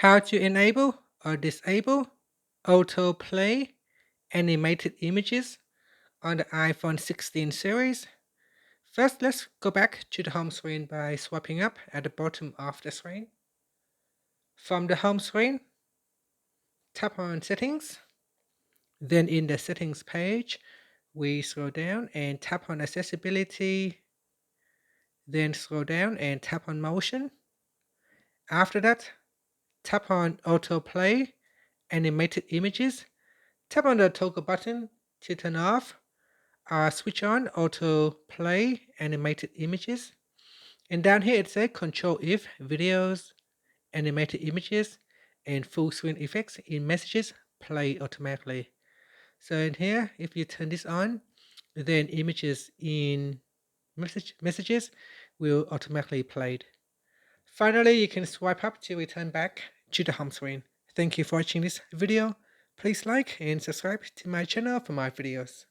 How to enable or disable autoplay animated images on the iPhone 16 series. First, let's go back to the home screen by swiping up at the bottom of the screen. From the home screen, tap on Settings. Then in the Settings page, we scroll down and tap on Accessibility. Then scroll down and tap on Motion. After that, tap on Autoplay Animated Images. Tap on the toggle button to turn off or switch on Autoplay Animated Images. And down here it says Control If Videos, Animated Images, and Full Screen Effects in Messages play automatically. So in here, if you turn this on, then images in messages will automatically play. Finally, you can swipe up to return back to the home screen. Thank you for watching this video. Please like and subscribe to my channel for more videos.